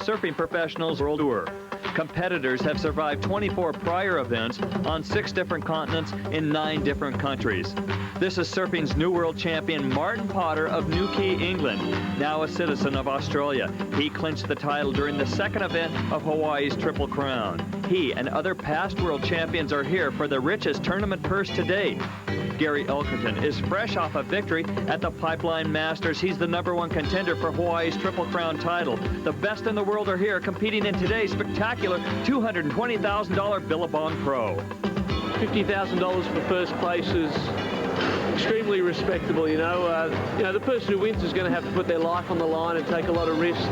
Surfing Professionals World Tour. Competitors have survived 24 prior events on 6 different continents in 9 different countries. This is surfing's new world champion, Martin Potter of Newquay, England, now a citizen of Australia. He clinched the title during the second event of Hawaii's Triple Crown. He and other past world champions are here for the richest tournament purse to date. Gary Elkerton is fresh off a victory at the Pipeline Masters. He's the #1 contender for Hawaii's Triple Crown title. The best in the world are here competing in today's spectacular $220,000 Billabong Pro. $50,000 for first place is extremely respectable, you know. The person who wins is going to have to put their life on the line and take a lot of risks.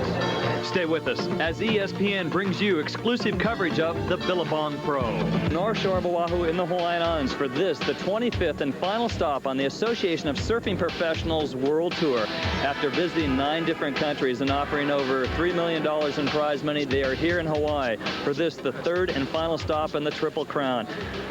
Stay with us as ESPN brings you exclusive coverage of the Billabong Pro. North Shore of Oahu in the Hawaiian Islands for this, the 25th and final stop on the Association of Surfing Professionals World Tour. After visiting 9 different countries and offering over $3 million in prize money, they are here in Hawaii for this, the 3rd and final stop in the Triple Crown.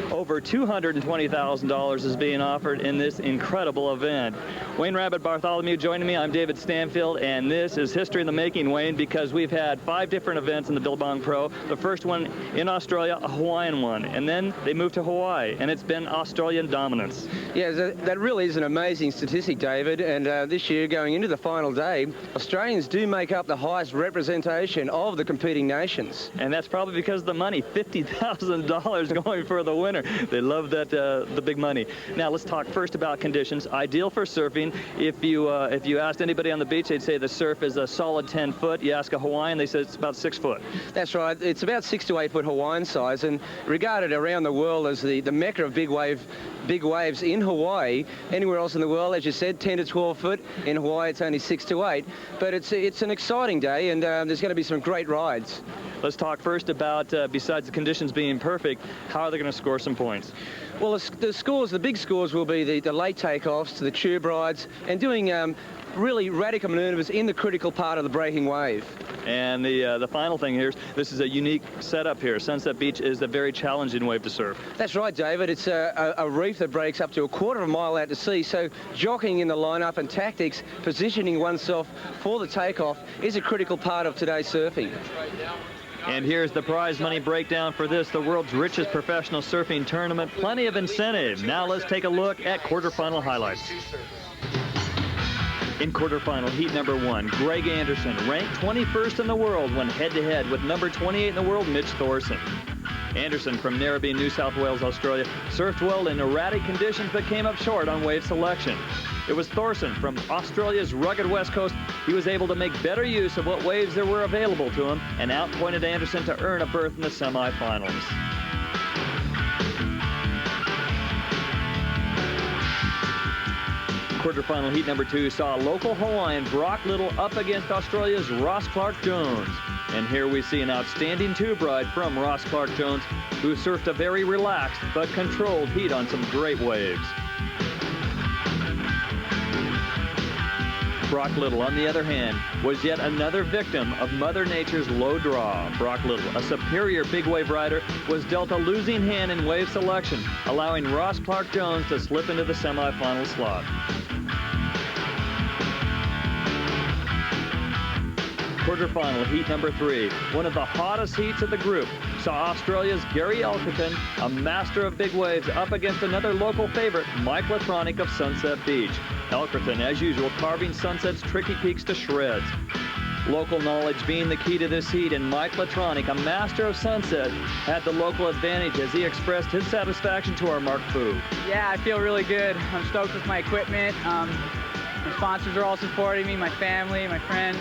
Over $220,000 is being offered in this incredible event. Wayne Rabbit Bartholomew joining me. I'm David Stanfield, and this is history in the making, Wayne, because we've had 5 different events in the Billabong Pro. The first one in Australia, a Hawaiian one, and then they moved to Hawaii, and it's been Australian dominance. Yeah, that really is an amazing statistic, David, and this year, going into the final day, Australians do make up the highest representation of the competing nations. And that's probably because of the money, $50,000 going for the winner. They love that, the big money. Now, let's talk first about conditions. Ideal for surfing. If you asked anybody on the beach, they'd say the surf is a solid 10 foot. You ask a Hawaiian, they say it's about 6 foot. That's right. It's about 6 to 8 foot Hawaiian size, and regarded around the world as the mecca of big waves in Hawaii. Anywhere else in the world, as you said, 10 to 12 foot. In Hawaii, it's only 6 to 8. But it's an exciting day, and there's going to be some great rides. Let's talk first about, besides the conditions being perfect, how are they going to score some points? Well, the big scores will be the late takeoffs, the tube rides, and doing really radical maneuvers in the critical part of the breaking wave. And the final thing here is this is a unique setup here. Sunset Beach is a very challenging wave to surf. That's right, David. It's a reef that breaks up to a quarter of a mile out to sea, so jockeying in the lineup and tactics, positioning oneself for the takeoff is a critical part of today's surfing. And here's the prize money breakdown for this, the world's richest professional surfing tournament. Plenty of incentive. Now let's take a look at quarterfinal highlights. In quarterfinal, heat #1, Greg Anderson, ranked 21st in the world, went head-to-head with number 28 in the world, Mitch Thorson. Anderson from Narrabeen, New South Wales, Australia, surfed well in erratic conditions but came up short on wave selection. It was Thorson from Australia's rugged west coast. He was able to make better use of what waves there were available to him and outpointed Anderson to earn a berth in the semifinals. Quarterfinal heat #2 saw local Hawaiian Brock Little up against Australia's Ross Clark-Jones. And here we see an outstanding tube ride from Ross Clark-Jones, who surfed a very relaxed but controlled heat on some great waves. Brock Little, on the other hand, was yet another victim of Mother Nature's low draw. Brock Little, a superior big wave rider, was dealt a losing hand in wave selection, allowing Ross Clark-Jones to slip into the semifinal slot. Quarterfinal heat #3, one of the hottest heats of the group, saw Australia's Gary Elkerton, a master of big waves, up against another local favorite, Mike Latronic of Sunset Beach. Elkerton, as usual, carving Sunset's tricky peaks to shreds. Local knowledge being the key to this heat, and Mike Latronic, a master of Sunset, had the local advantage as he expressed his satisfaction to our Mark Fu. Yeah, I feel really good. I'm stoked with my equipment. My sponsors are all supporting me, my family, my friends.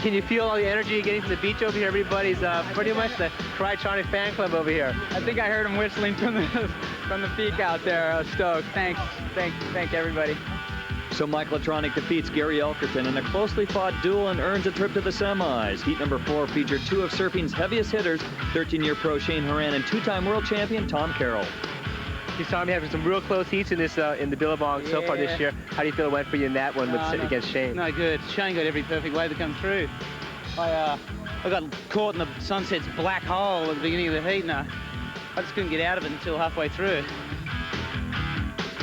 Can you feel all the energy getting to the beach over here? Everybody's pretty much the Cry-Tronic fan club over here. I think I heard him whistling from the peak out there. I was stoked. Thank everybody. So Mike Latronic defeats Gary Elkerton in a closely fought duel and earns a trip to the semis. Heat #4 featured 2 of surfing's heaviest hitters, 13-year pro Shane Horan and 2-time world champion Tom Carroll. You saw me having some real close heats in this in the Billabong so far this year. How do you feel it went for you in that one against Shane? No, good. Shane got every perfect wave to come through. I got caught in the Sunset's black hole at the beginning of the heat, and I just couldn't get out of it until halfway through.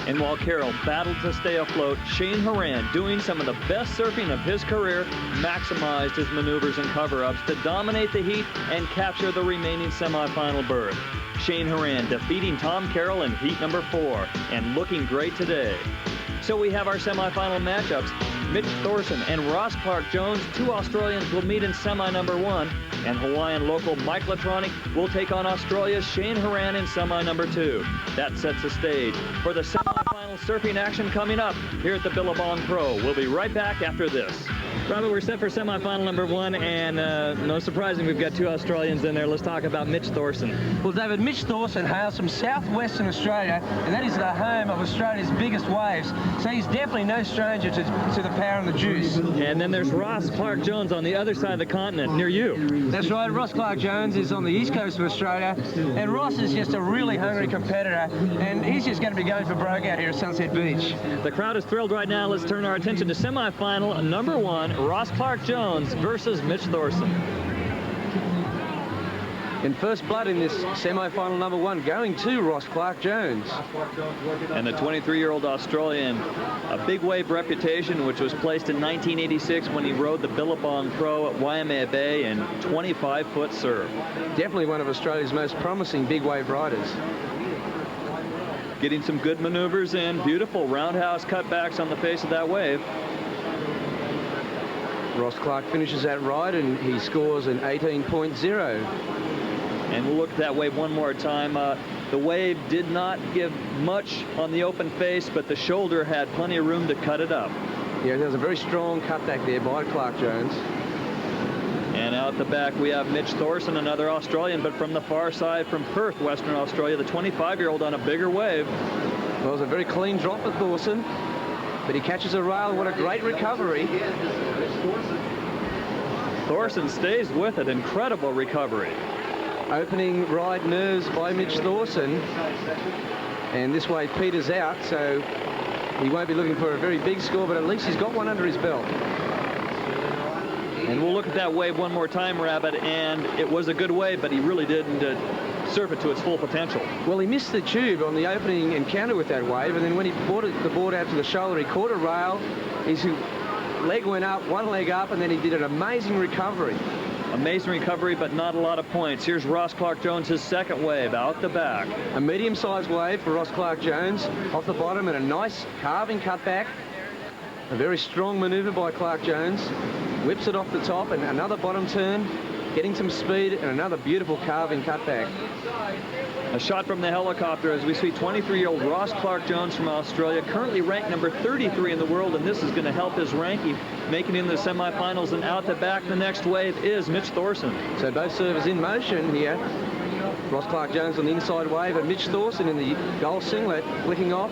And while Carroll battled to stay afloat, Shane Horan, doing some of the best surfing of his career, maximized his maneuvers and cover-ups to dominate the heat and capture the remaining semifinal berth. Shane Horan defeating Tom Carroll in heat number 4 and looking great today. So we have our semifinal matchups. Mitch Thorson and Ross Clarke-Jones, 2 Australians, will meet in semi number 1, and Hawaiian local Mike Latronic will take on Australia's Shane Horan in semi number 2. That sets the stage for the semifinal surfing action coming up here at the Billabong Pro. We'll be right back after this. Robert, we're set for semifinal number 1, and no surprising, we've got 2 Australians in there. Let's talk about Mitch Thorson. Well, David, Mitch Thorson hails from southwestern Australia, and that is the home of Australia's biggest waves. So he's definitely no stranger to the power and the juice. And then there's Ross Clarke-Jones on the other side of the continent, near you. That's right. Ross Clarke-Jones is on the east coast of Australia, and Ross is just a really hungry competitor, and he's just going to be going for broke out here at Sunset Beach. The crowd is thrilled right now. Let's turn our attention to semifinal number 1, Ross Clarke-Jones versus Mitch Thorson. In first blood in this semi-final number 1, going to Ross Clarke-Jones. And the 23-year-old Australian, a big wave reputation, which was placed in 1986 when he rode the Billabong Pro at Waimea Bay in 25-foot surf. Definitely one of Australia's most promising big wave riders. Getting some good maneuvers in, beautiful roundhouse cutbacks on the face of that wave. Ross Clarke finishes that ride and he scores an 18.0. And we'll look at that wave one more time. The wave did not give much on the open face, but the shoulder had plenty of room to cut it up. Yeah, there's a very strong cutback there by Clarke-Jones. And out the back we have Mitch Thorson, another Australian, but from the far side from Perth, Western Australia, the 25-year-old on a bigger wave. Well, it was a very clean drop for Thorson, but he catches a rail. What a great recovery. Thorson stays with it. Incredible recovery. Opening ride nerves by Mitch Thorson. And this wave peters out, so he won't be looking for a very big score, but at least he's got one under his belt. And we'll look at that wave one more time, Rabbit, and it was a good wave, but he really didn't surf it to its full potential. Well, he missed the tube on the opening encounter with that wave, and then when he brought the board out to the shoulder, he caught a rail, his leg went up, one leg up, and then he did an amazing recovery. Amazing recovery, but not a lot of points. Here's Ross Clarke-Jones, his second wave, out the back. A medium-sized wave for Ross Clarke-Jones, off the bottom, and a nice carving cutback. A very strong maneuver by Clarke-Jones. Whips it off the top, and another bottom turn, getting some speed, and another beautiful carving cutback. A shot from the helicopter as we see 23-year-old Ross Clarke-Jones from Australia, currently ranked number 33 in the world, and this is going to help his ranking, making it into the semifinals. And out the back, the next wave is Mitch Thorson. So both servers in motion here. Ross Clarke-Jones on the inside wave, and Mitch Thorson in the gold singlet, flicking off.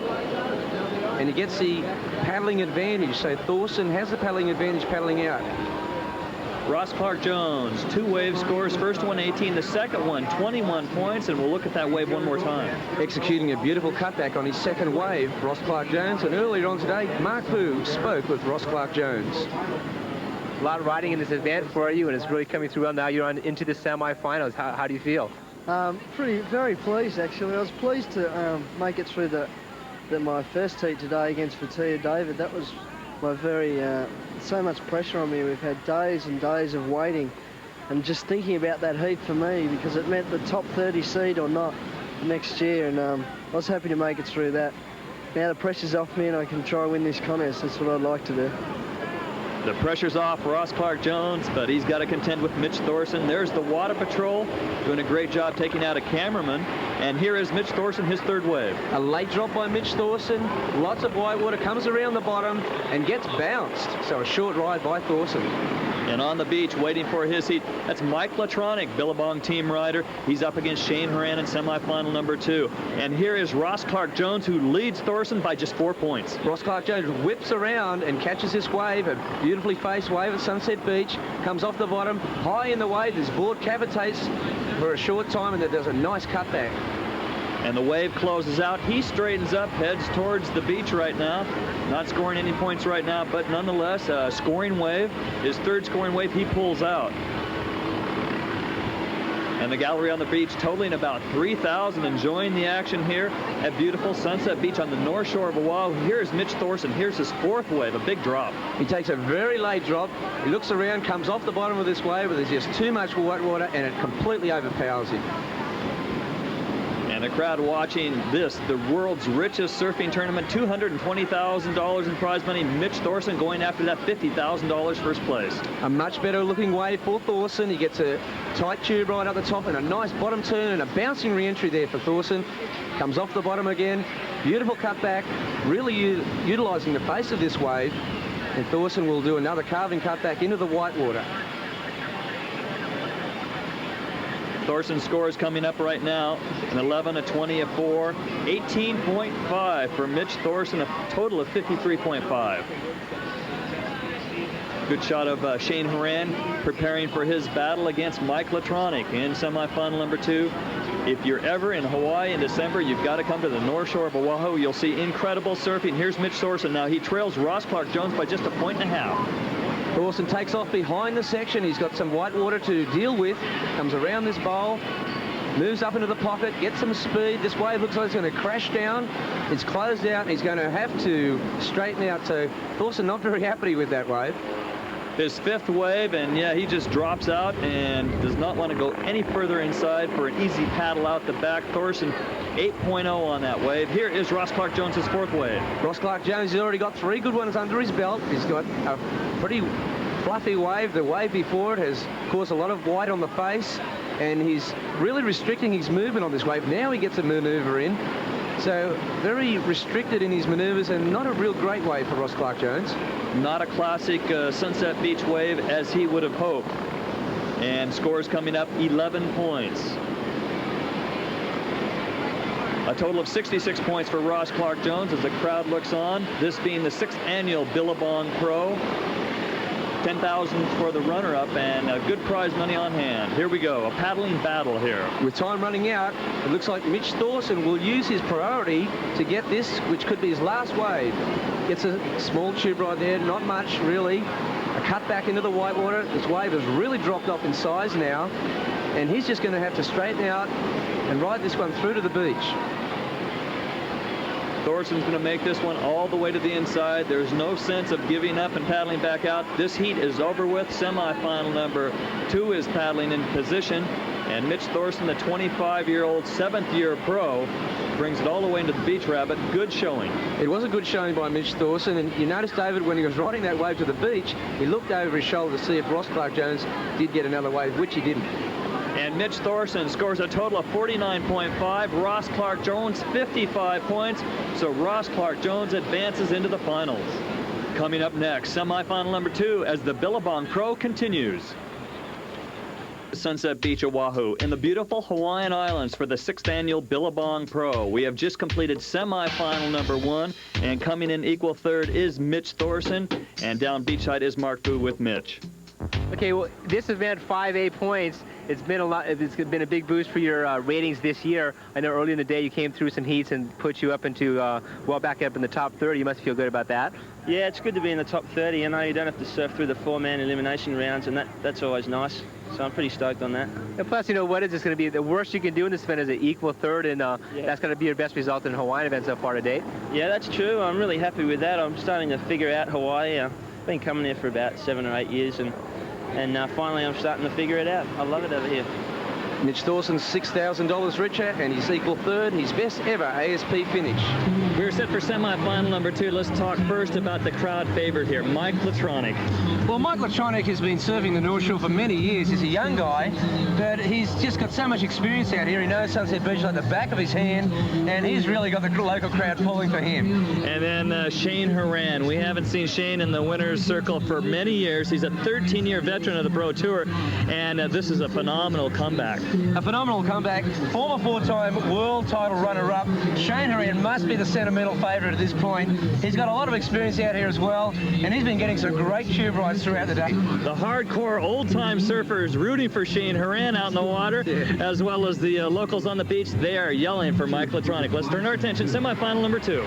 And he gets the paddling advantage, so Thorson has the paddling advantage paddling out. Ross Clarke-Jones, two wave scores, first one 18, the second one 21 points, and we'll look at that wave one more time. Executing a beautiful cutback on his second wave, Ross Clarke-Jones, and earlier on today, Mark Pu spoke with Ross Clarke-Jones. A lot of riding in this event for you, and it's really coming through well. Now you're on into the semifinals. How do you feel? Very pleased, actually. I was pleased to make it through my first heat today against Fatia David. That was my so much pressure on me. We've had days and days of waiting and just thinking about that heat for me, because it meant the top 30 seed or not next year, and I was happy to make it through that. Now the pressure's off me and I can try and win this contest. That's what I'd like to do. The pressure's off Ross Clarke-Jones, but he's got to contend with Mitch Thorson. There's the Water Patrol doing a great job taking out a cameraman. And here is Mitch Thorson, his third wave. A late drop by Mitch Thorson. Lots of white water, comes around the bottom and gets bounced. So a short ride by Thorson. And on the beach, waiting for his heat, that's Mike Latronic, Billabong team rider. He's up against Shane Horan in semifinal number 2. And here is Ross Clarke-Jones, who leads Thorson by just 4 points. Ross Clarke-Jones whips around and catches this wave, a beautifully faced wave at Sunset Beach, comes off the bottom, high in the wave. This board cavitates for a short time, and then there's a nice cutback. And the wave closes out. He straightens up, heads towards the beach right now. Not scoring any points right now, but nonetheless, a scoring wave. His third scoring wave, he pulls out. And the gallery on the beach totaling about 3,000 enjoying the action here at beautiful Sunset Beach on the north shore of Oahu. Here's Mitch Thorson. Here's his fourth wave, a big drop. He takes a very late drop. He looks around, comes off the bottom of this wave, but there's just too much white water, and it completely overpowers him. And the crowd watching this, the world's richest surfing tournament, $220,000 in prize money. Mitch Thorson going after that $50,000 first place. A much better looking wave for Thorson. He gets a tight tube right up the top and a nice bottom turn and a bouncing re-entry there for Thorson. Comes off the bottom again. Beautiful cutback, really utilising the face of this wave. And Thorson will do another carving cutback into the white water. Thorson's score is coming up right now, an 11, a 20, a 4, 18.5 for Mitch Thorson, a total of 53.5. Good shot of Shane Horan preparing for his battle against Mike Latronic in semifinal number 2. If you're ever in Hawaii in December, you've got to come to the north shore of Oahu. You'll see incredible surfing. Here's Mitch Thorson. Now he trails Ross Clark-Jones by just a point and a half. Thorson takes off behind the section. He's got some white water to deal with. Comes around this bowl, moves up into the pocket, gets some speed. This wave looks like it's going to crash down. It's closed out, and he's going to have to straighten out. So Thorson not very happy with that wave. His fifth wave, and yeah, he just drops out and does not want to go any further inside for an easy paddle out the back. Thorson 8.0 on that wave. Here is Ross Clark-Jones' fourth wave. Ross Clark-Jones has already got 3 good ones under his belt. He's got a pretty fluffy wave. The wave before it has caused a lot of white on the face, and he's really restricting his movement on this wave. Now he gets a maneuver in. So very restricted in his maneuvers, and not a real great wave for Ross Clark-Jones. Not a classic Sunset Beach wave as he would have hoped. And scores coming up 11 points. A total of 66 points for Ross Clark-Jones as the crowd looks on. This being the 6th annual Billabong Pro. 10,000 for the runner-up and good prize money on hand. Here we go, a paddling battle here. With time running out, it looks like Mitch Thorson will use his priority to get this, which could be his last wave. Gets a small tube right there, not much really. A cut back into the white water. This wave has really dropped off in size now, and he's just going to have to straighten out and ride this one through to the beach. Thorson's going to make this one all the way to the inside. There's no sense of giving up and paddling back out. This heat is over with. Semifinal number 2 is paddling in position. And Mitch Thorson, the 25-year-old 7th-year pro, brings it all the way into the beach rabbit. Good showing. It was a good showing by Mitch Thorson. And you notice, David, when he was riding that wave to the beach, he looked over his shoulder to see if Ross Clark-Jones did get another wave, which he didn't. And Mitch Thorson scores a total of 49.5. Ross Clark-Jones 55 points. So Ross Clark-Jones advances into the finals. Coming up next, semifinal number 2 as the Billabong Pro continues. Sunset Beach, Oahu, in the beautiful Hawaiian Islands for the 6th annual Billabong Pro. We have just completed semifinal number 1, and coming in equal third is Mitch Thorson, and down beachside is Mark Fu with Mitch. Okay, well, this event, 5A points. It's been a lot. It's been a big boost for your ratings this year. I know early in the day you came through some heats and put you up into well back up in the top 30. You must feel good about that. Yeah, it's good to be in the top 30. You know, you don't have to surf through the 4-man elimination rounds, and that's always nice. So I'm pretty stoked on that. And plus, you know, what is this going to be? The worst you can do in this event is an equal third, and that's going to be your best result in Hawaiian event so far to date. Yeah, that's true. I'm really happy with that. I'm starting to figure out Hawaii. I've been coming here for about 7 or 8 years, and finally I'm starting to figure it out. I love it over here. Mitch Thorson's $6,000 richer, and he's equal third, his best ever ASP finish. We're set for semifinal number 2. Let's talk first about the crowd favorite here, Mike Latronic. Well, Mike Latronic has been surfing the North Shore for many years. He's a young guy, but he's just got so much experience out here. He knows Sunset Beach like the back of his hand, and he's really got the local crowd pulling for him. And then Shane Horan. We haven't seen Shane in the winner's circle for many years. He's a 13-year veteran of the Pro Tour, and this is a phenomenal comeback. A phenomenal comeback. Former 4-time world title runner-up. Shane Horan must be the sentimental favourite at this point. He's got a lot of experience out here as well, and he's been getting some great tube rides throughout the day. The hardcore old-time surfers rooting for Shane Horan out in the water, as well as the locals on the beach. They are yelling for Mike Latronic. Let's turn our attention semifinal number 2.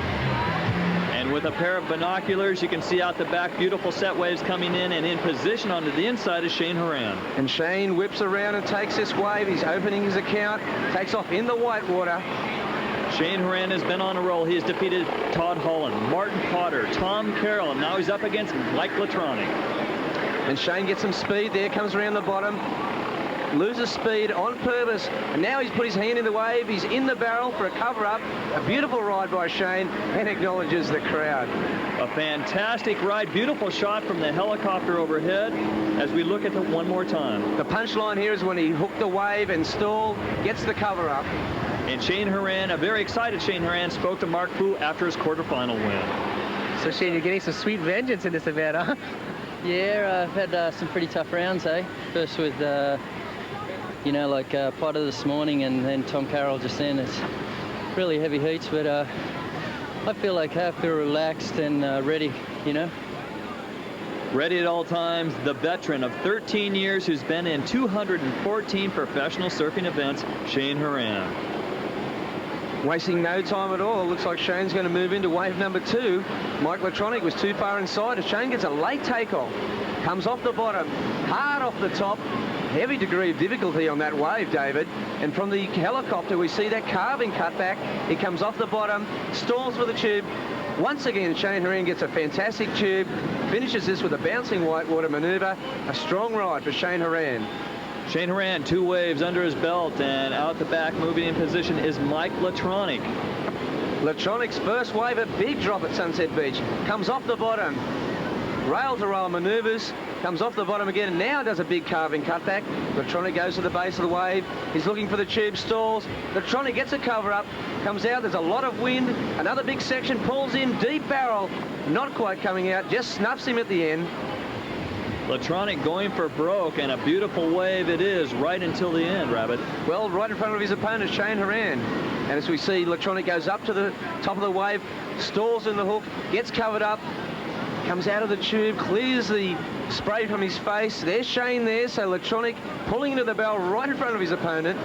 And with a pair of binoculars, you can see out the back beautiful set waves coming in, and in position onto the inside is Shane Horan. And Shane whips around and takes this wave. He's opening his account, takes off in the whitewater. Shane Horan has been on a roll. He has defeated Todd Holland, Martin Potter, Tom Carroll, and now he's up against Mike Latronic. And Shane gets some speed there, comes around the bottom, loses speed on purpose, and now he's put his hand in the wave. He's in the barrel for a cover-up. A beautiful ride by Shane, and acknowledges the crowd. A fantastic ride, beautiful shot from the helicopter overhead as we look at it one more time. The punchline here is when he hooked the wave and stalled, gets the cover-up. And Shane Horan, a very excited Shane Horan, spoke to Mark Fu after his quarterfinal win. So Shane, you're getting some sweet vengeance in this event, huh? Yeah, I've had some pretty tough rounds, eh? First with, you know, like Potter this morning, and then Tom Carroll just then. It's really heavy heats, but I feel like I feel relaxed and ready, you know. Ready at all times, the veteran of 13 years who's been in 214 professional surfing events, Shane Horan. Wasting no time at all. Looks like Shane's going to move into wave number 2. Mike Latronic was too far inside. Shane gets a late takeoff. Comes off the bottom, hard off the top. Heavy degree of difficulty on that wave, David. And from the helicopter, we see that carving cutback. He comes off the bottom, stalls for the tube. Once again, Shane Horan gets a fantastic tube, finishes this with a bouncing whitewater maneuver. A strong ride for Shane Horan. Shane Horan, 2 waves under his belt, and out the back, moving in position, is Mike Latronic. Latronic's first wave, a big drop at Sunset Beach. Comes off the bottom. Rail-to-rail maneuvers. Comes off the bottom again, and now does a big carving cutback. Latronic goes to the base of the wave. He's looking for the tube, stalls. Latronic gets a cover-up. Comes out, there's a lot of wind. Another big section, pulls in, deep barrel. Not quite coming out, just snuffs him at the end. Latronic going for broke, and a beautiful wave it is right until the end, Rabbit. Well, right in front of his opponent, Shane Horan. And as we see, Latronic goes up to the top of the wave, stalls in the hook, gets covered up, comes out of the tube, clears the spray from his face. There's Shane there, so Latronic pulling into the barrel right in front of his opponent.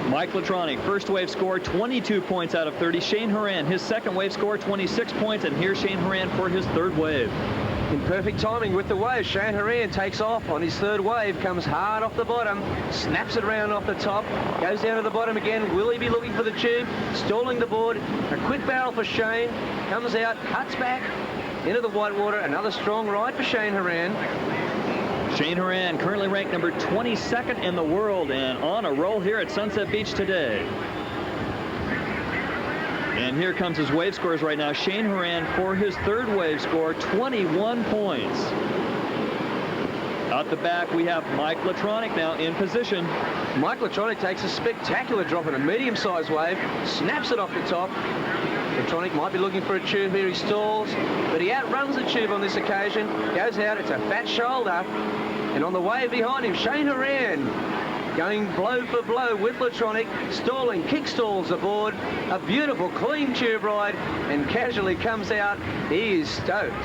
Mike Latronic, first wave score, 22 points out of 30. Shane Horan, his second wave score, 26 points, and here's Shane Horan for his third wave. In perfect timing with the wave, Shane Horan takes off on his third wave, comes hard off the bottom, snaps it around off the top, goes down to the bottom again. Will he be looking for the tube? Stalling the board. A quick barrel for Shane. Comes out, cuts back into the whitewater. Another strong ride for Shane Horan. Shane Horan, currently ranked number 22nd in the world and on a roll here at Sunset Beach today. And here comes his wave scores right now. Shane Horan for his third wave score, 21 points. Out the back, we have Mike Latronic now in position. Mike Latronic takes a spectacular drop in a medium-sized wave, snaps it off the top. Latronic might be looking for a tube here. He stalls, but he outruns the tube on this occasion. Goes out, it's a fat shoulder. And on the wave behind him, Shane Horan going blow for blow with Latronic, stalling, kick stalls aboard. A beautiful, clean tube ride, and casually comes out. He is stoked.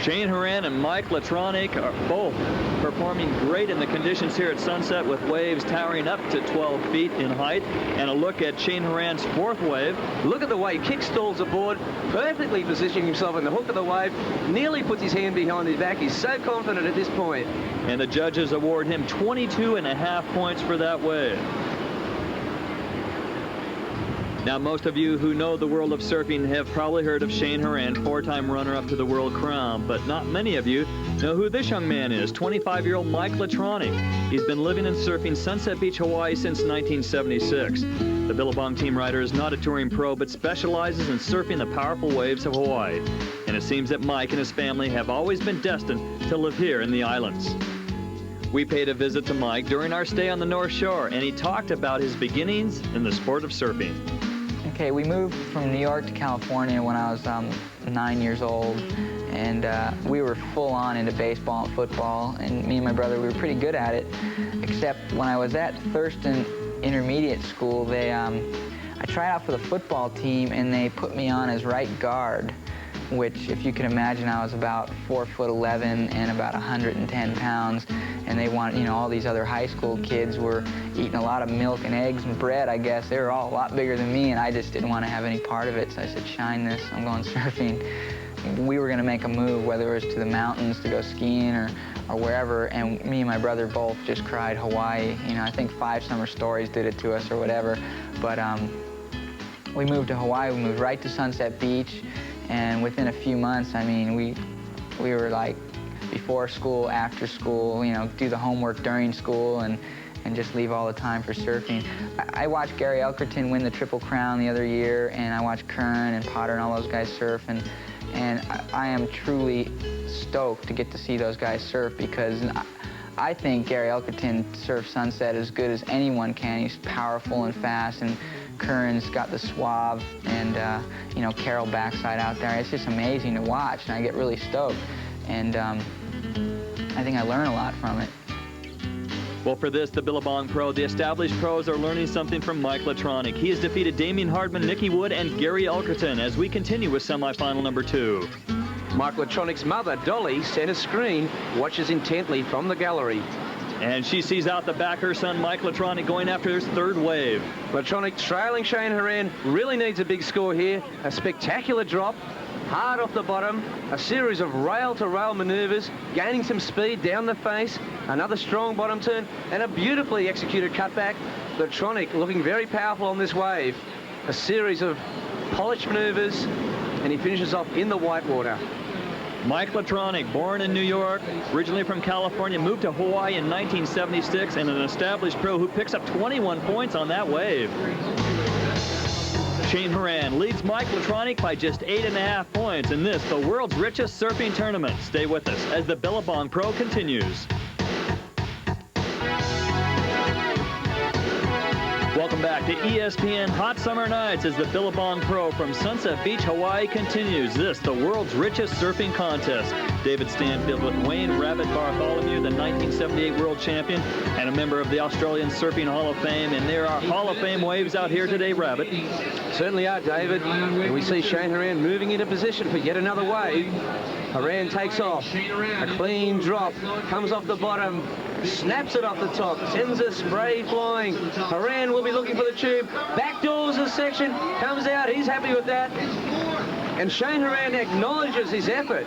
Shane Horan and Mike Latronic are both performing great in the conditions here at Sunset, with waves towering up to 12 feet in height. And a look at Shane Horan's fourth wave. Look at the way he kick stalls aboard, perfectly positioning himself in the hook of the wave, nearly puts his hand behind his back. He's so confident at this point. And the judges award him 22.5 points for that wave. Now, most of you who know the world of surfing have probably heard of Shane Horan, 4-time runner-up to the World Crown, but not many of you know who this young man is, 25-year-old Mike Latronic. He's been living and surfing Sunset Beach, Hawaii since 1976. The Billabong team rider is not a touring pro, but specializes in surfing the powerful waves of Hawaii. And it seems that Mike and his family have always been destined to live here in the islands. We paid a visit to Mike during our stay on the North Shore, and he talked about his beginnings in the sport of surfing. Okay, we moved from New York to California when I was 9 years old, and we were full on into baseball and football, and me and my brother, we were pretty good at it, except when I was at Thurston Intermediate School, I tried out for the football team, and they put me on as right guard, which, if you can imagine, I was about 4'11" and about 110 pounds, and they want, you know, all these other high school kids were eating a lot of milk and eggs and bread, I guess. They were all a lot bigger than me, and I just didn't want to have any part of it, so I said, shine this, I'm going surfing. We were going to make a move, whether it was to the mountains to go skiing or wherever, and me and my brother both just cried Hawaii. You know, I think 5 Summer Stories did it to us or whatever, but we moved to Hawaii. We moved right to Sunset Beach, and within a few months, I mean, we were like before school, after school, you know, do the homework during school, and just leave all the time for surfing. I watched Gary Elkerton win the Triple Crown the other year, and I watched Kern and Potter and all those guys surf, and I am truly stoked to get to see those guys surf, because I think Gary Elkerton surfs Sunset as good as anyone can. He's powerful and fast, and Kern's got the suave, and you know, Carol backside out there. It's just amazing to watch, and I get really stoked, and I think I learn a lot from it. Well, for this, the Billabong Pro, the established pros are learning something from Mike Latronic. He has defeated Damien Hardman, Nicky Wood, and Gary Elkerton as we continue with semifinal number 2. Mike Latronic's mother, Dolly, center screen, watches intently from the gallery. And she sees out the back her son, Mike Latronic, going after his 3rd wave. Latronic trailing Shane Horan, really needs a big score here. A spectacular drop, hard off the bottom, a series of rail-to-rail maneuvers, gaining some speed down the face, another strong bottom turn, and a beautifully executed cutback. Latronic looking very powerful on this wave. A series of polished maneuvers, and he finishes off in the whitewater. Mike Latronic, born in New York, originally from California, moved to Hawaii in 1976, and an established pro who picks up 21 points on that wave. Shane Horan leads Mike Latronic by just 8.5 points in this, the world's richest surfing tournament. Stay with us as the Billabong Pro continues. Welcome back to ESPN Hot Summer Nights as the Billabong Pro from Sunset Beach, Hawaii continues this, the world's richest surfing contest. David Stanfield with Wayne Rabbit Bartholomew, the 1978 world champion and a member of the Australian Surfing Hall of Fame. And there are Hall of Fame waves out here today, Rabbit. Certainly are, David. And we see Shane Horan moving into position for yet another wave. Horan takes off. A clean drop. Comes off the bottom. Snaps it off the top. Sends a spray flying. Horan will be looking for the tube. Backdoors the section. Comes out. He's happy with that. And Shane Horan acknowledges his effort.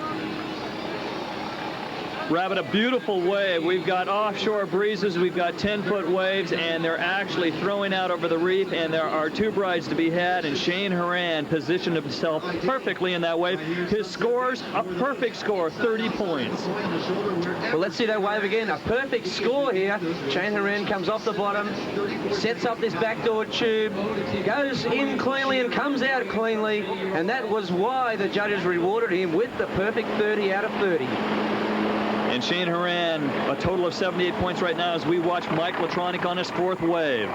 Rabbit, a beautiful wave. We've got offshore breezes, we've got 10-foot waves, and they're actually throwing out over the reef, and there are 2 brides to be had, and Shane Horan positioned himself perfectly in that wave. His scores, a perfect score, 30 points. Well, let's see that wave again. A perfect score here. Shane Horan comes off the bottom, sets up this backdoor tube, goes in cleanly and comes out cleanly, and that was why the judges rewarded him with the perfect 30 out of 30. And Shane Horan, a total of 78 points right now as we watch Mike Latronic on his 4th wave.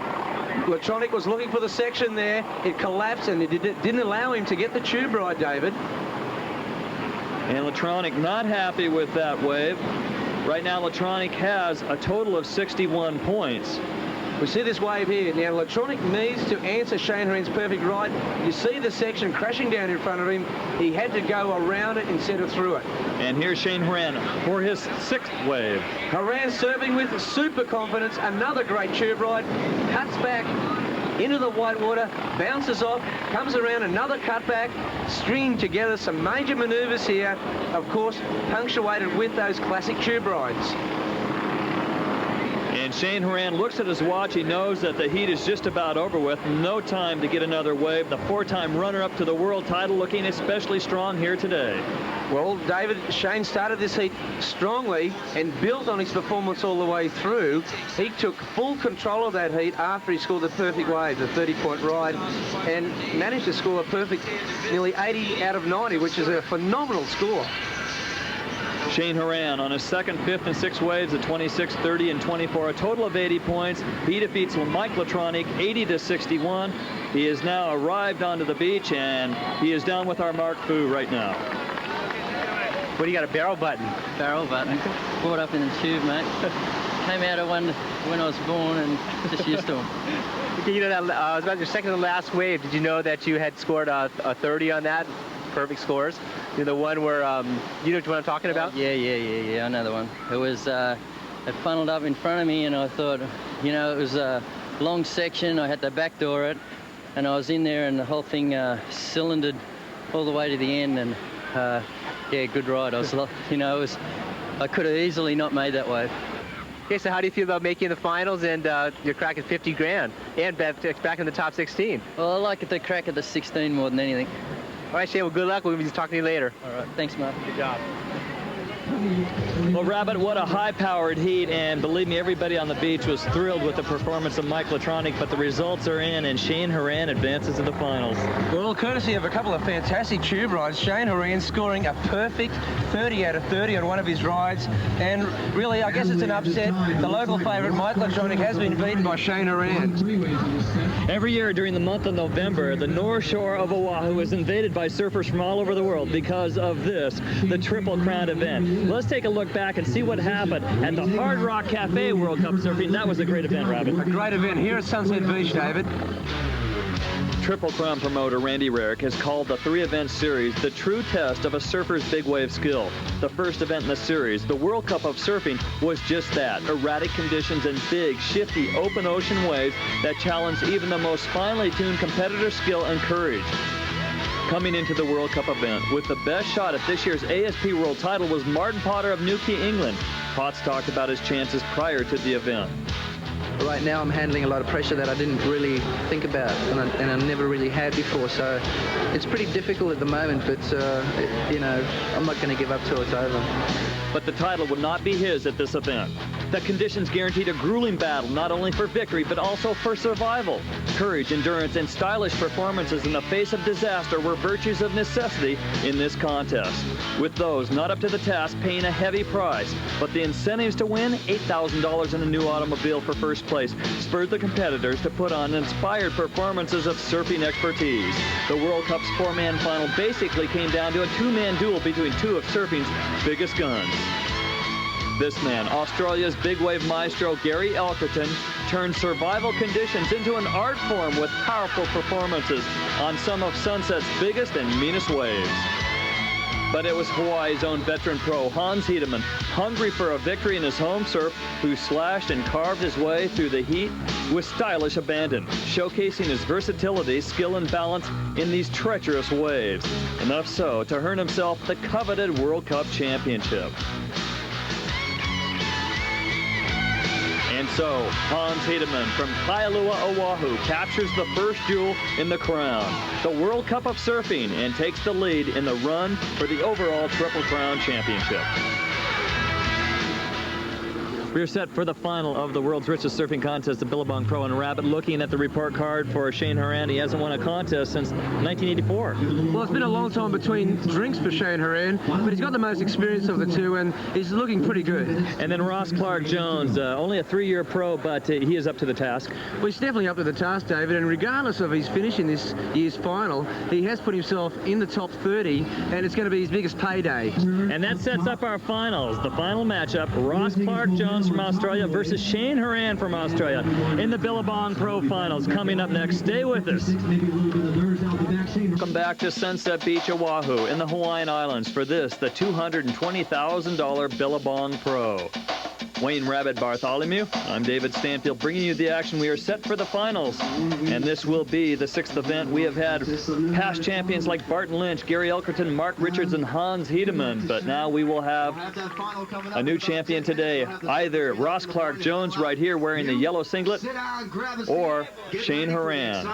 Latronic was looking for the section there. It collapsed, and it didn't allow him to get the tube right, David. And Latronic not happy with that wave. Right now, Latronic has a total of 61 points. We see this wave here. Now, Latronic needs to answer Shane Horan's perfect ride. You see the section crashing down in front of him. He had to go around it instead of through it. And here's Shane Horan for his 6th wave. Horan serving with super confidence. Another great tube ride. Cuts back into the whitewater, bounces off, comes around, another cutback, stringing together some major maneuvers here, of course, punctuated with those classic tube rides. And Shane Horan looks at his watch. He knows that the heat is just about over with. No time to get another wave. The 4-time runner-up to the world title looking especially strong here today. Well, David, Shane started this heat strongly and built on his performance all the way through. He took full control of that heat after he scored the perfect wave, the 30-point ride, and managed to score a perfect nearly 80 out of 90, which is a phenomenal score. Shane Horan on his 2nd, 5th, and 6th waves at 26, 30, and 24, a total of 80 points. He defeats Mike Latronic 80-61. He has now arrived onto the beach, and he is down with our Mark Fu right now. What do you got, a barrel button? Barrel button. Brought up in the tube, mate. Came out of one when I was born and just used to them. You know, that it was about your 2nd to last wave. Did you know that you had scored a 30 on that? Perfect scores. You know, the one where, you know what I'm talking about? Yeah, I know the one. It was it funneled up in front of me, and I thought, you know, it was a long section. I had to backdoor it, and I was in there, and the whole thing cylindered all the way to the end, and yeah, good ride. I was, you know, I could have easily not made that wave. Okay, so how do you feel about making the finals and you're cracking 50 grand and back in the top 16? Well, I like the crack at the 16 more than anything. All right, Shane, well, good luck. We'll be talking to you later. All right, thanks, Mark. Good job. Well, Rabbit, what a high-powered heat, and believe me, everybody on the beach was thrilled with the performance of Mike Latronic, but the results are in, and Shane Horan advances to the finals. Well, courtesy of a couple of fantastic tube rides, Shane Horan scoring a perfect 30 out of 30 on one of his rides, and really, I guess it's an upset. The local favourite, Mike Latronic, has been beaten by Shane Horan. Every year during the month of November, the North Shore of Oahu is invaded by surfers from all over the world because of this, the Triple Crown event. Let's take a look back and see what happened at the Hard Rock Cafe World Cup Surfing. That was a great event, Rabbit. A great event here at Sunset Beach, David. Triple Crown promoter Randy Rarick has called the 3-event series the true test of a surfer's big wave skill. The first event in the series, the World Cup of Surfing, was just that, erratic conditions and big, shifty, open ocean waves that challenged even the most finely tuned competitor skill and courage. Coming into the World Cup event with the best shot at this year's ASP World title was Martin Potter of Newquay, England. Potts talked about his chances prior to the event. Right now I'm handling a lot of pressure that I didn't really think about and I never really had before, so it's pretty difficult at the moment, but you know, I'm not going to give up till it's over. But the title would not be his at this event. The conditions guaranteed a grueling battle, not only for victory, but also for survival. Courage, endurance, and stylish performances in the face of disaster were virtues of necessity in this contest, with those not up to the task paying a heavy price. But the incentives to win, $8,000 in a new automobile for first place, spurred the competitors to put on inspired performances of surfing expertise. The World Cup's 4-man final basically came down to a 2-man duel between two of surfing's biggest guns. This man, Australia's big wave maestro Gary Elkerton, turned survival conditions into an art form with powerful performances on some of Sunset's biggest and meanest waves. But it was Hawaii's own veteran pro, Hans Hedemann, hungry for a victory in his home surf, who slashed and carved his way through the heat with stylish abandon, showcasing his versatility, skill, and balance in these treacherous waves. Enough so to earn himself the coveted World Cup championship. And so, Hans Hedemann from Kailua, Oahu, captures the first jewel in the crown, the World Cup of Surfing, and takes the lead in the run for the overall Triple Crown Championship. We're set for the final of the world's richest surfing contest, the Billabong Pro, and Rabbit. Looking at the report card for Shane Horan, he hasn't won a contest since 1984. Well, it's been a long time between drinks for Shane Horan, but he's got the most experience of the two, and he's looking pretty good. And then Ross Clark-Jones, only a 3-year pro, but he is up to the task. Well, he's definitely up to the task, David, and regardless of his finish in this year's final, he has put himself in the top 30, and it's going to be his biggest payday. And that sets up our finals. The final matchup, Ross Clark-Jones from Australia versus Shane Horan from Australia in the Billabong Pro Finals. Coming up next, stay with us. Welcome back to Sunset Beach, Oahu in the Hawaiian Islands for this, the $220,000 Billabong Pro. Wayne Rabbit Bartholomew. I'm David Stanfield, bringing you the action. We are set for the finals, and this will be the 6th event. We have had past champions like Barton Lynch, Gary Elkerton, Mark Richards, and Hans Hedemann, but now we will have a new champion today. Either Ross Clark-Jones right here wearing the yellow singlet, or Shane Horan.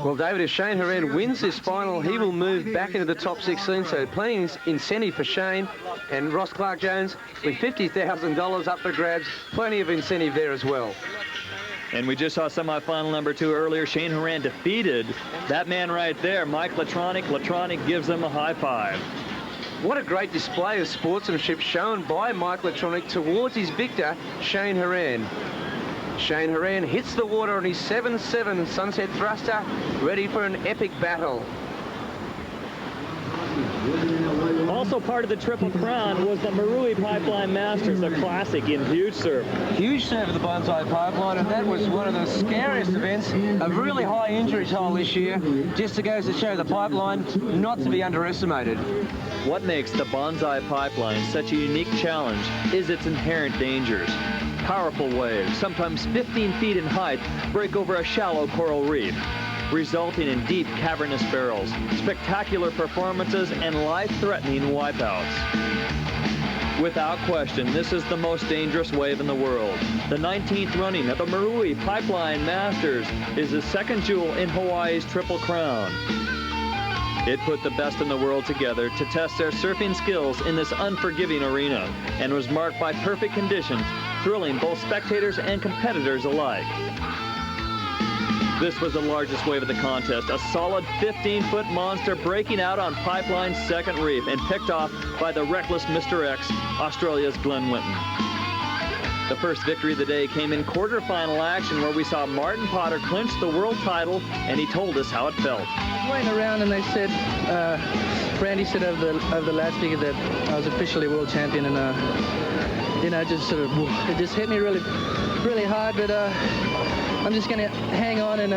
Well, David, if Shane Horan wins this final, he will move back into the top 16, so plenty of incentive for Shane, and Ross Clark-Jones with $50,000 up for grabs, plenty of incentive there as well. And we just saw semifinal number 2 earlier. Shane Horan defeated that man right there, Mike Latronic. Latronic gives him a high five. What a great display of sportsmanship shown by Mike Latronic towards his victor, Shane Horan. Shane Horan hits the water on his 7.7 Sunset Thruster, ready for an epic battle. Also part of the Triple Crown was the Marui Pipeline Masters, a classic in huge surf. Huge surf of the Bonsai Pipeline, and that was one of the scariest events. A really high injury toll this year. Just goes to show the pipeline not to be underestimated. What makes the Bonsai Pipeline such a unique challenge is its inherent dangers. Powerful waves, sometimes 15 feet in height, break over a shallow coral reef, resulting in deep cavernous barrels, spectacular performances, and life-threatening wipeouts. Without question, this is the most dangerous wave in the world. The 19th running of the Marui Pipeline Masters is the second jewel in Hawaii's Triple Crown. It put the best in the world together to test their surfing skills in this unforgiving arena and was marked by perfect conditions, thrilling both spectators and competitors alike. This was the largest wave of the contest, a solid 15-foot monster breaking out on Pipeline's second reef and picked off by the reckless Mr. X, Australia's Glenn Winton. The first victory of the day came in quarterfinal action where we saw Martin Potter clinch the world title, and he told us how it felt. I was waiting around and they said, Randy said over the loudspeaker that I was officially world champion, and you know, just sort of, it just hit me really, really hard, but I'm just going to hang on and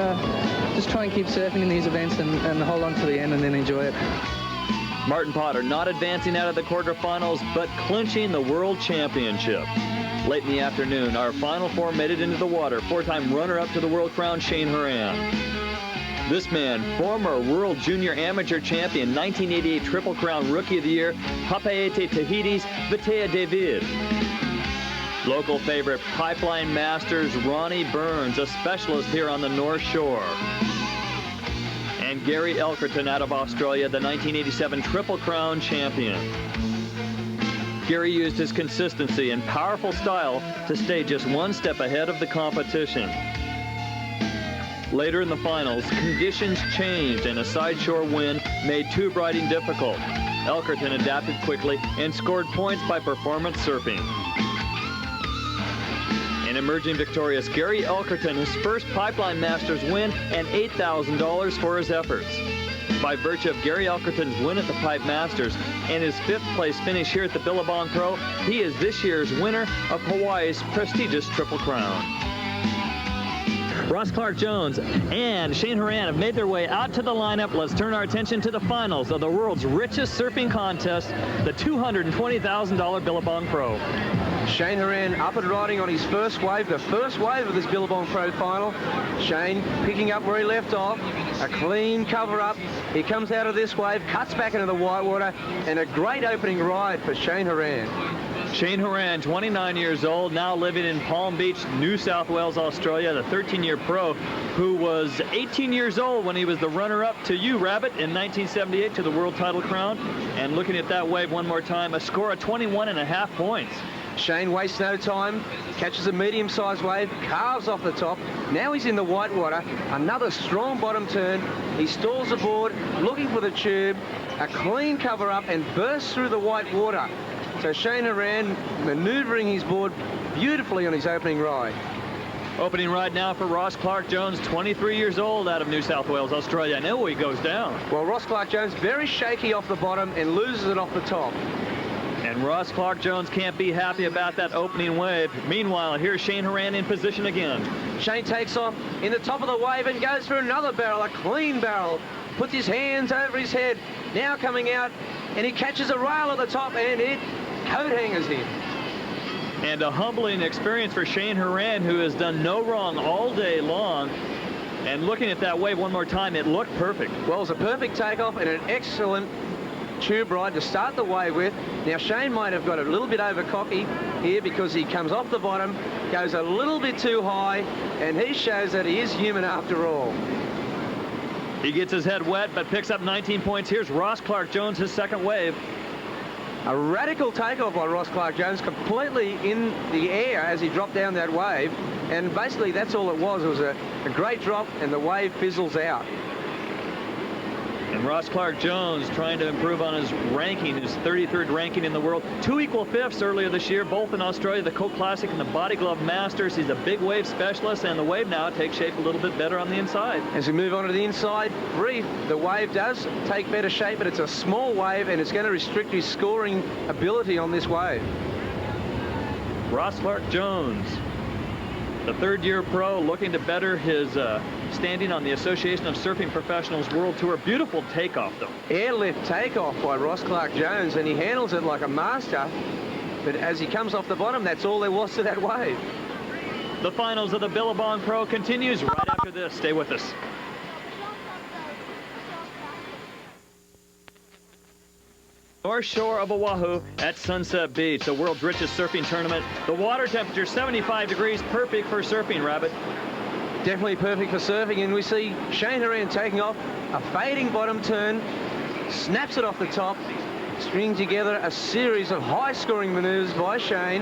just try and keep surfing in these events and hold on to the end and then enjoy it. Martin Potter not advancing out of the quarterfinals, but clinching the world championship. Late in the afternoon, our final four made it into the water. Four-time runner-up to the World Crown, Shane Horan. This man, former World Junior Amateur Champion, 1988 Triple Crown Rookie of the Year, Papeete Tahiti's Vitea David. Local favorite Pipeline Masters Ronnie Burns, a specialist here on the North Shore. And Gary Elkerton out of Australia, the 1987 Triple Crown champion. Gary used his consistency and powerful style to stay just one step ahead of the competition. Later in the finals, conditions changed and a sideshore wind made tube riding difficult. Elkerton adapted quickly and scored points by performance surfing. And emerging victorious, Gary Elkerton, his first Pipeline Masters win and $8,000 for his efforts. By virtue of Gary Elkerton's win at the Pipe Masters and his fifth place finish here at the Billabong Pro, he is this year's winner of Hawaii's prestigious Triple Crown. Ross Clark-Jones and Shane Horan have made their way out to the lineup. Let's turn our attention to the finals of the world's richest surfing contest, the $220,000 Billabong Pro. Shane Horan up and riding on his first wave, the first wave of this Billabong Pro final. Shane picking up where he left off, a clean cover up. He comes out of this wave, cuts back into the whitewater, and a great opening ride for Shane Horan. Shane Horan, 29 years old, now living in Palm Beach, New South Wales, Australia, the 13-year pro who was 18 years old when he was the runner-up to you, Rabbit, in 1978 to the world title crown. And looking at that wave one more time, a score of 21.5 points. Shane wastes no time, catches a medium-sized wave, carves off the top. Now he's in the whitewater, another strong bottom turn. He stalls aboard, looking for the tube, a clean cover-up, and bursts through the white water. So Shane Horan maneuvering his board beautifully on his opening ride. Opening ride now for Ross Clark-Jones, 23 years old, out of New South Wales, Australia. Now he goes down. Well, Ross Clark-Jones very shaky off the bottom and loses it off the top. And Ross Clark-Jones can't be happy about that opening wave. Meanwhile, here's Shane Horan in position again. Shane takes off in the top of the wave and goes for another barrel, a clean barrel. Puts his hands over his head. Now coming out, and he catches a rail at the top, and it coat hangers him. And a humbling experience for Shane Horan, who has done no wrong all day long. And looking at that wave one more time, it looked perfect. Well, it's a perfect takeoff and an excellent tube ride to start the wave with. Now, Shane might have got a little bit over cocky here because he comes off the bottom, goes a little bit too high, and he shows that he is human after all. He gets his head wet, but picks up 19 points. Here's Ross Clark-Jones, his second wave. A radical takeoff by Ross Clark-Jones, completely in the air as he dropped down that wave. And basically, that's all it was. It was a great drop, and the wave fizzles out. And Ross Clark-Jones trying to improve on his ranking, his 33rd ranking in the world. 2 equal fifths earlier this year, both in Australia, the Coke Classic and the Body Glove Masters. He's a big wave specialist, and the wave now takes shape a little bit better on the inside. As we move on to the inside reef, the wave does take better shape, but it's a small wave, and it's going to restrict his scoring ability on this wave. Ross Clark-Jones, the third-year pro, looking to better his standing on the Association of Surfing Professionals World Tour. Beautiful takeoff, though. Airlift takeoff by Ross Clark-Jones, and he handles it like a master. But as he comes off the bottom, that's all there was to that wave. The finals of the Billabong Pro continues right after this. Stay with us. North shore of Oahu at Sunset Beach, the world's richest surfing tournament. The water temperature 75 degrees, perfect for surfing, Rabbit. Definitely perfect for surfing, and we see Shane Horan taking off a fading bottom turn, snaps it off the top, stringing together a series of high-scoring maneuvers by Shane.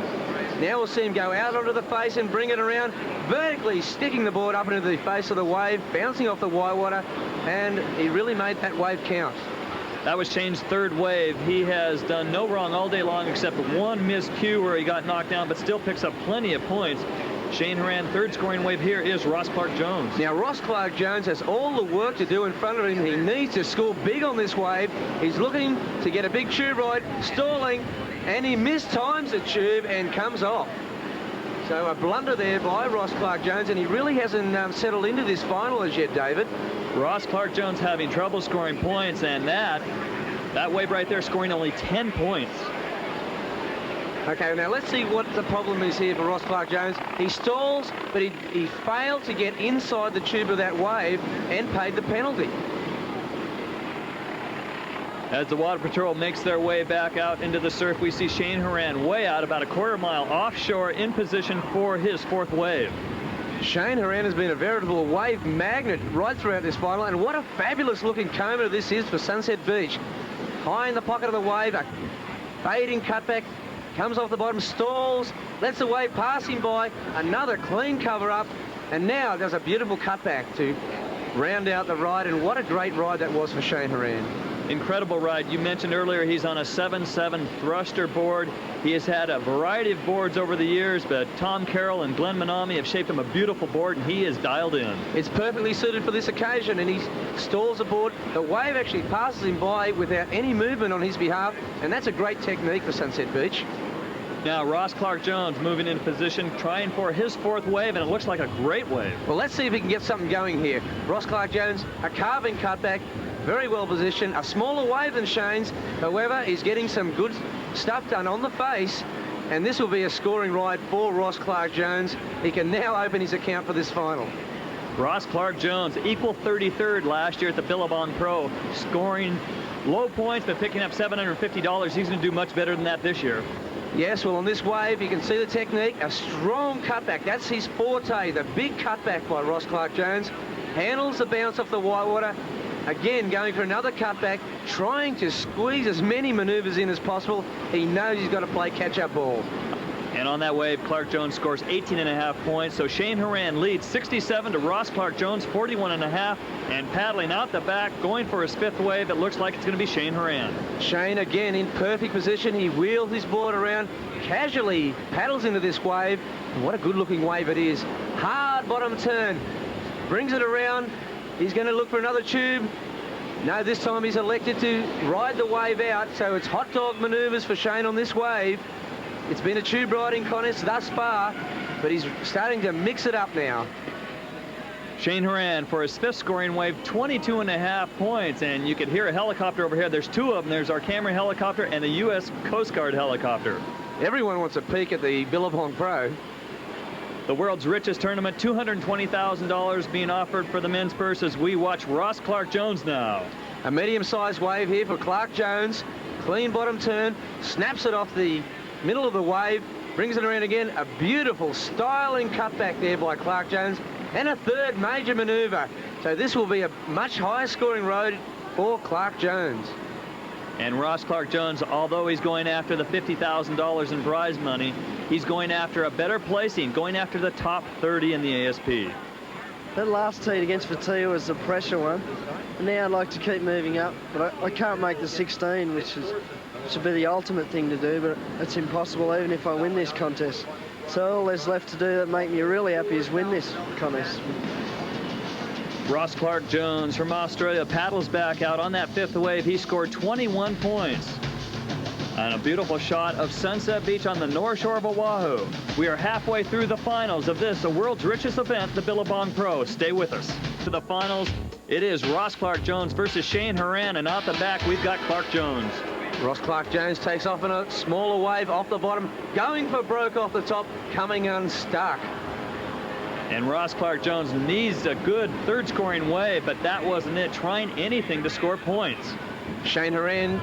Now we'll see him go out onto the face and bring it around, vertically sticking the board up into the face of the wave, bouncing off the whitewater, and he really made that wave count. That was Shane's third wave. He has done no wrong all day long except one miscue where he got knocked down, but still picks up plenty of points. Shane Horan, third scoring wave here is Ross Clark-Jones. Now, Ross Clark-Jones has all the work to do in front of him. He needs to score big on this wave. He's looking to get a big tube ride, stalling, and he mistimes the tube and comes off. So a blunder there by Ross Clark-Jones, and he really hasn't settled into this final as yet, David. Ross Clark-Jones having trouble scoring points, and that wave right there scoring only 10 points. Okay, now let's see what the problem is here for Ross Clark-Jones. He stalls, but he failed to get inside the tube of that wave and paid the penalty. As the Water Patrol makes their way back out into the surf, we see Shane Horan way out about a quarter mile offshore in position for his fourth wave. Shane Horan has been a veritable wave magnet right throughout this final, and what a fabulous looking coma this is for Sunset Beach. High in the pocket of the wave, a fading cutback, comes off the bottom, stalls, lets the wave pass him by, another clean cover up, and now does a beautiful cutback to round out the ride, and what a great ride that was for Shane Horan. Incredible ride. You mentioned earlier he's on a 7.7 thruster board. He has had a variety of boards over the years, but Tom Carroll and Glenn Manami have shaped him a beautiful board, and he is dialed in. It's perfectly suited for this occasion, and he stalls the board. The wave actually passes him by without any movement on his behalf, and that's a great technique for Sunset Beach. Now Ross Clark-Jones moving into position, trying for his fourth wave, and it looks like a great wave. Well, let's see if he can get something going here. Ross Clark-Jones, a carving cutback, very well positioned, a smaller wave than Shane's. However, he's getting some good stuff done on the face, and this will be a scoring ride for Ross Clark-Jones. He can now open his account for this final. Ross Clark-Jones, equal 33rd last year at the Billabong Pro, scoring low points but picking up $750. He's going to do much better than that this year. Yes, well, on this wave, you can see the technique, a strong cutback. That's his forte, the big cutback by Ross Clark-Jones. Handles the bounce off the whitewater. Again, going for another cutback, trying to squeeze as many maneuvers in as possible. He knows he's got to play catch-up ball. And on that wave, Clark-Jones scores 18.5 points. So Shane Horan leads 67 to Ross Clark-Jones 41.5. And paddling out the back, going for his fifth wave, it looks like it's going to be Shane Horan. Shane, again, in perfect position. He wheels his board around, casually paddles into this wave. And what a good-looking wave it is. Hard bottom turn. Brings it around. He's going to look for another tube. No, this time he's elected to ride the wave out. So it's hot dog maneuvers for Shane on this wave. It's been a tube riding contest thus far, but he's starting to mix it up now. Shane Horan for his fifth scoring wave, 22.5 points, and you could hear a helicopter over here. There's two of them. There's our Camry helicopter and the U.S. Coast Guard helicopter. Everyone wants a peek at the Billabong Pro. The world's richest tournament, $220,000 being offered for the men's purse as we watch Ross Clark-Jones now. A medium-sized wave here for Clark-Jones. Clean bottom turn, snaps it off the middle of the wave, brings it around again. A beautiful styling cutback there by Clark-Jones, and a third major maneuver. So this will be a much higher scoring road for Clark-Jones. And Ross Clark-Jones, although he's going after the $50,000 in prize money, he's going after a better placing, going after the top 30 in the ASP. That last heat against Fatia was the pressure one. And now I'd like to keep moving up, but I can't make the 16, which should be the ultimate thing to do, but it's impossible even if I win this contest. So all there's left to do that make me really happy is win this contest. Ross Clarke-Jones from Australia paddles back out on that 5th wave. He scored 21 points. And a beautiful shot of Sunset Beach on the North Shore of Oahu. We are halfway through the finals of this, the world's richest event, the Billabong Pro. Stay with us. To the finals, it is Ross Clarke-Jones versus Shane Horan, and out the back, we've got Clarke-Jones. Ross Clarke-Jones takes off in a smaller wave off the bottom, going for broke off the top, coming unstuck. And Ross Clarke-Jones needs a good third scoring wave, but that wasn't it. Trying anything to score points. Shane Horan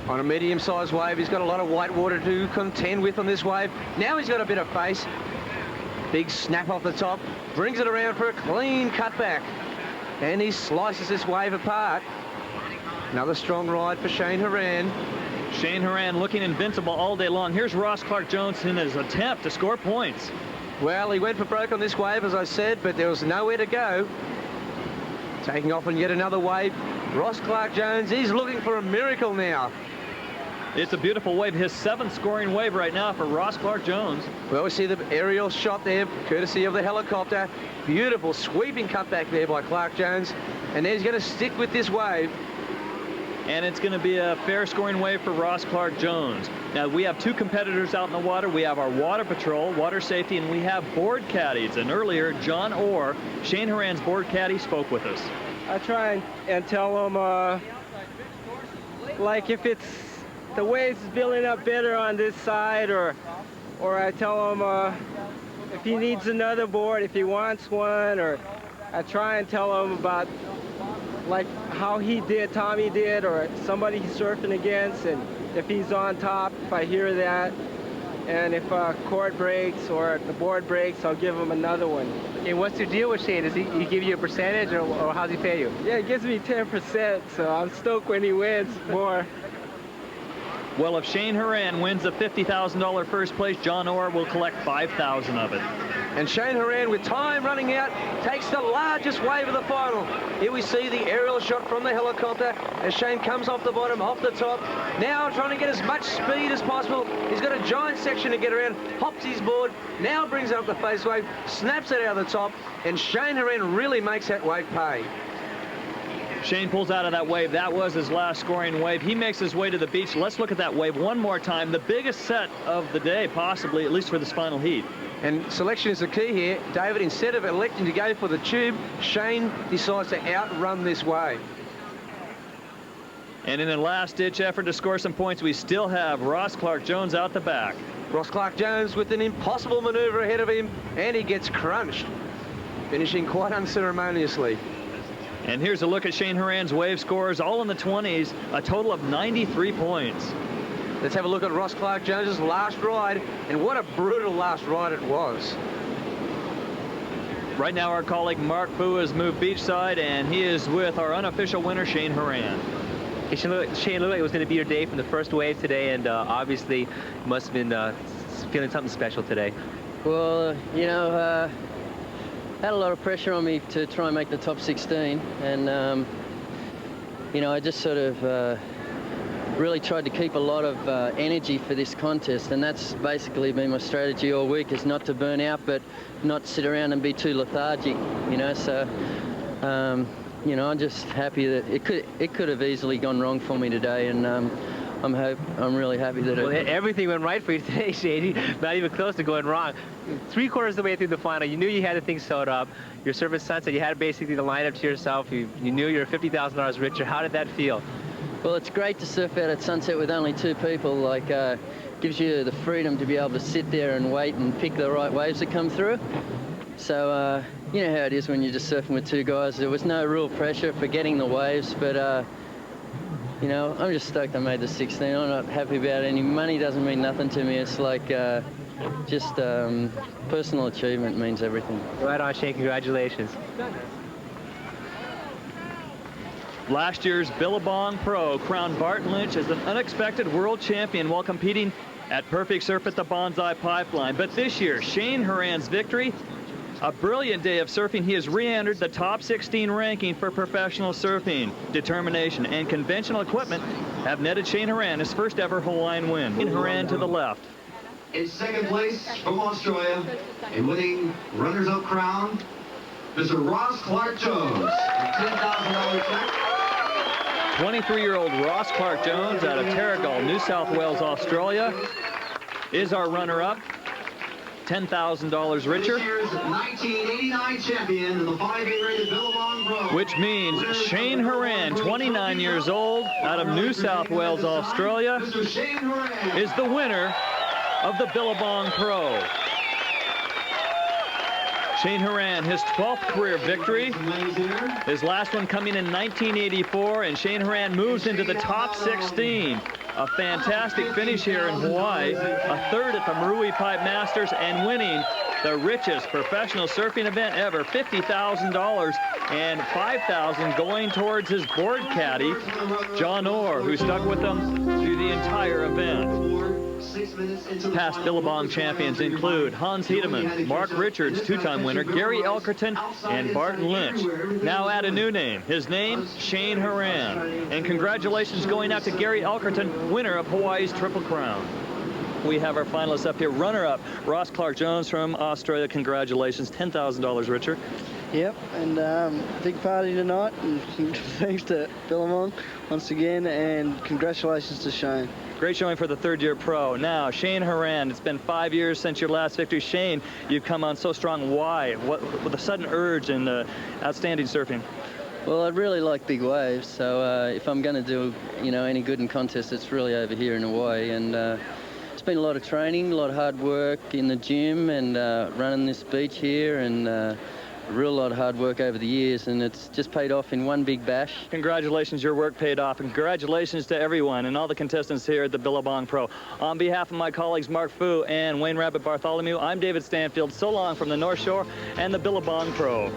on a medium-sized wave. He's got a lot of white water to contend with on this wave. Now he's got a bit of face. Big snap off the top. Brings it around for a clean cutback. And he slices this wave apart. Another strong ride for Shane Horan. Shane Horan looking invincible all day long. Here's Ross Clarke-Jones in his attempt to score points. Well, he went for broke on this wave, as I said, but there was nowhere to go. Taking off on yet another wave. Ross Clarke-Jones, he's looking for a miracle now. It's a beautiful wave, his 7th scoring wave right now for Ross Clarke-Jones. Well, we see the aerial shot there, courtesy of the helicopter. Beautiful sweeping cutback there by Clarke-Jones. And then he's going to stick with this wave. And it's going to be a fair scoring wave for Ross Clarke-Jones. Now, we have 2 competitors out in the water. We have our water patrol, water safety, and we have board caddies. And earlier, John Orr, Shane Horan's board caddy, spoke with us. I try and tell them, like if it's the waves is building up better on this side, or I tell him if he needs another board, if he wants one, or I try and tell him about like how Tommy did, or somebody he's surfing against, and if he's on top, if I hear that, and if a cord breaks or the board breaks, I'll give him another one. And what's your deal with Shane? Does he give you a percentage, or how's he pay you? Yeah, he gives me 10%, so I'm stoked when he wins more. Well, if Shane Horan wins the $50,000 first place, John Orr will collect $5,000 of it. And Shane Horan, with time running out, takes the largest wave of the final. Here we see the aerial shot from the helicopter as Shane comes off the bottom, off the top. Now trying to get as much speed as possible. He's got a giant section to get around, hops his board, now brings up the face wave, snaps it out of the top, and Shane Horan really makes that wave pay. Shane pulls out of that wave. That was his last scoring wave. He makes his way to the beach. Let's look at that wave one more time. The biggest set of the day, possibly, at least for this final heat. And selection is the key here. David, instead of electing to go for the tube, Shane decides to outrun this wave. And in a last-ditch effort to score some points, we still have Ross Clarke-Jones out the back. Ross Clarke-Jones with an impossible maneuver ahead of him, and he gets crunched, finishing quite unceremoniously. And here's a look at Shane Horan's wave scores, all in the 20s, a total of 93 points. Let's have a look at Ross Clarke-Jones' last ride, and what a brutal last ride it was. Right now, our colleague Mark Fu has moved beachside, and he is with our unofficial winner, Shane Horan. Hey, Shane, looked like it was going to be your day from the first wave today, and obviously must have been feeling something special today. Well, you know, had a lot of pressure on me to try and make the top 16, and you know, I just sort of really tried to keep a lot of energy for this contest, and that's basically been my strategy all week, is not to burn out but not sit around and be too lethargic, you know. So you know, I'm just happy that it could have easily gone wrong for me today, and I'm really happy that everything went right for you today, Shane. Not even close to going wrong. 3/4 of the way through the final, you knew you had the thing sewed up. Your service Sunset, you had basically the lineup to yourself. You knew you were $50,000 richer. How did that feel? Well, it's great to surf out at Sunset with only 2 people. Like, gives you the freedom to be able to sit there and wait and pick the right waves that come through. So, you know how it is when you're just surfing with 2 guys. There was no real pressure for getting the waves, but you know, I'm just stoked I made the 16. I'm not happy about any money. Doesn't mean nothing to me. It's like just personal achievement means everything. Right on, Shane. Congratulations. Last year's Billabong Pro crowned Barton Lynch as an unexpected world champion while competing at Perfect Surf at the Bonsai Pipeline. But this year, Shane Horan's victory A brilliant day of surfing. He has re-entered the top 16 ranking for professional surfing. Determination and conventional equipment have netted Shane Horan his first ever Hawaiian win. Shane Horan to the left. In second place from Australia and winning runners-up crown, Mr. Ross Clark-Jones. $10,000 check. 23-year-old Ross Clark-Jones out of Terrigal, New South Wales, Australia, is our runner-up. $10,000 richer. This year's 1989 champion in the 5A rated Billabong Pro. Which means Shane Horan, 29 years old, out of New South Wales, Australia, is the winner of the Billabong Pro. Shane Horan, his 12th career victory, his last one coming in 1984, and Shane Horan moves into the top 16. A fantastic finish here in Hawaii, a third at the Marui Pipe Masters, and winning the richest professional surfing event ever, $50,000, and $5,000 going towards his board caddy, John Orr, who stuck with him through the entire event. Past Billabong champions include Hans Hedemann, Mark Richards, two-time winner, Gary Elkerton, and Barton Lynch. Now add a new name. His name, Shane Horan. And congratulations going out to Gary Elkerton, winner of Hawaii's Triple Crown. We have our finalists up here. Runner-up, Ross Clark-Jones from Australia. Congratulations, $10,000 richer. Yep, and big party tonight, and thanks to Billabong once again, and congratulations to Shane. Great showing for the third-year pro. Now, Shane Horan, it's been 5 years since your last victory. Shane, you've come on so strong. Why? What, with a sudden urge and outstanding surfing? Well, I really like big waves, so if I'm going to do, any good in contests, it's really over here in Hawaii. And it's been a lot of training, a lot of hard work in the gym, and running this beach here, and a real lot of hard work over the years, and it's just paid off in one big bash. Congratulations, your work paid off, and congratulations to everyone and all the contestants here at the Billabong Pro. On behalf of my colleagues Mark Fu and Wayne Rabbit Bartholomew, I'm David Stanfield. So long from the North Shore and the Billabong Pro.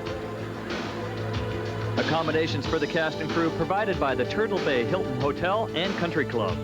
Accommodations for the cast and crew provided by the Turtle Bay Hilton Hotel and Country Club.